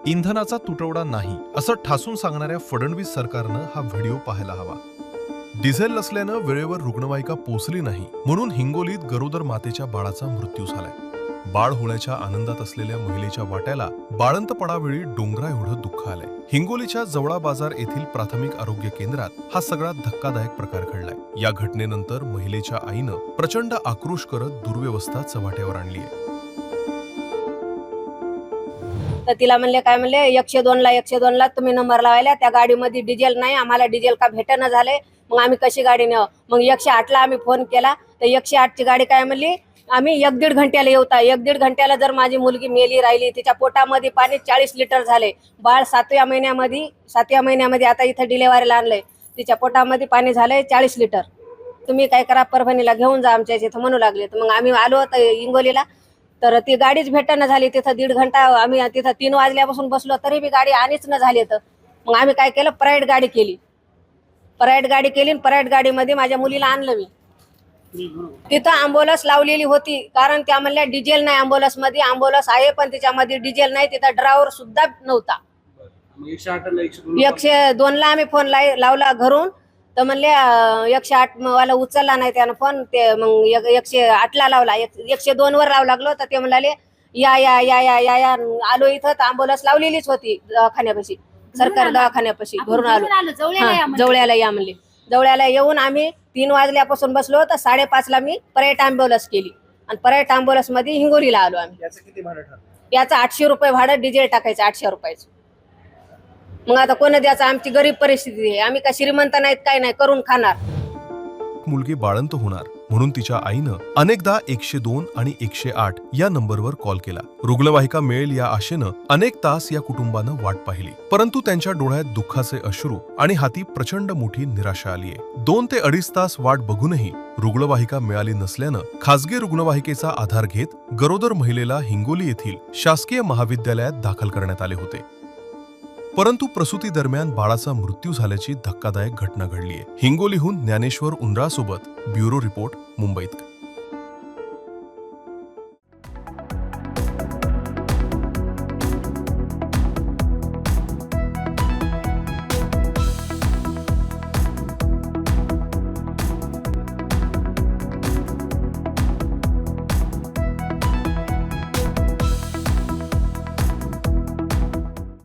इंधनाचा तुटवडा नाही असं ठासून सांगणाऱ्या फडणवीस सरकारनं हा व्हिडिओ पाहायला हवा. डिझेल नसल्यानं वेळेवर रुग्णवाहिका पोचली नाही म्हणून हिंगोलीत गरोदर मातेच्या बाळाचा मृत्यू झालाय. बाळ होण्याच्या आनंदात असलेल्या महिलेच्या वाट्याला बाळंतपणावेळी डोंगरा एवढं दुःख आलंय. हिंगोलीच्या जवळा बाजार येथील प्राथमिक आरोग्य केंद्रात हा सगळा धक्कादायक प्रकार घडलाय. या घटनेनंतर महिलेच्या आईनं प्रचंड आक्रोश करत दुर्व्यवस्था चव्हाट्यावर आणलीय. तर तिला म्हणले काय म्हणले 102ला तुम्ही नंबर लावायला, त्या गाडीमध्ये डिझेल नाही, आम्हाला डिझेल का भेटणं झालंय, मग आम्ही कशी गाडी नेऊ. मग 108ला आम्ही फोन केला तर 108ची गाडी काय म्हणली आम्ही 1-1.5 घंट्याला येऊता. 1-1.5 घंट्याला जर माझी मुलगी मेली राहिली, तिच्या पोटामध्ये पाणी 40 लिटर झाले, बाळ 7व्या महिन्यामध्ये आता इथं डिलेव्हरीला आणलंय, तिच्या पोटामध्ये पाणी झालंय 40 लिटर. तुम्ही काय करा परभणीला घेऊन जा आमच्या इथं म्हणू लागले. तर मग आम्ही आलो होतो हिंगोलीला, तर ती गाडीच भेटणं झाली. तिथं 1.5 घंटा आम्ही तिथं 3 वाजल्यापासून बसलो तरी बी गाडी आणीच न झाली. तर मग आम्ही काय केलं, प्रायव्हेट गाडी केली. प्रायव्हेट गाडीमध्ये माझ्या मुलीला आणलं मी. तिथं अँब्युलन्स लावलेली होती, कारण त्या म्हणल्या डिझेल नाही अँब्युलन्समध्ये. अँब्युलन्स आहे पण तिच्यामध्ये डिझेल नाही, तिथं ड्रायव्हर सुद्धा नव्हता. 102ला आम्ही फोन लावला घरून, तर म्हणले 108 वाला उचलला नाही त्यानं फोन. ते मग 108ला लावला, 102वर लावू लागलो. तर ते म्हणाले या या या या या या आलो. इथं तर अँब्युलन्स लावलेलीच होती दवाखान्यापाशी, सरकारी दवाखान्यापाशी. घरून आलो, जवळ्याला या म्हणले. जवळ्याला येऊन आम्ही 3 वाजल्यापासून बसलो. तर 5:30ला मी प्रायव्हेट अँब्युलन्स केली आणि प्रायव्हेट अँब्युलन्स मध्ये हिंगोलीला आलो आम्ही. याचं 800 रुपये भाडं, डिझेल टाकायचं 800 रुपयाचं. मग आता कोण द्यायचं, आमची गरीब परिस्थिती आहे, आम्ही काय श्रीमंत नाहीत, काय नाही, करून खाणार. मुलगी बाळंत होणार म्हणून तिच्या आईनं अनेकदा 102 आणि 108 या नंबरवर कॉल केला. रुग्णवाहिका मिळेल या आशेनं अनेक तास या कुटुंबानं वाट पाहिली, परंतु त्यांच्या डोळ्यात दुःखाचे अश्रू आणि हाती प्रचंड मोठी निराशा आलीये. 2 ते 2.5 तास वाट बघूनही रुग्णवाहिका मिळाली नसल्यानं खासगी रुग्णवाहिकेचा आधार घेत गरोदर महिलेला हिंगोली येथील शासकीय महाविद्यालयात दाखल करण्यात आले होते. परंतु प्रसूती दरम्यान बाळाचा मृत्यू झाल्याची धक्कादायक घटना घडलीय. हिंगोलीहून ज्ञानेश्वर उंद्रासोबत ब्युरो रिपोर्ट, मुंबईत.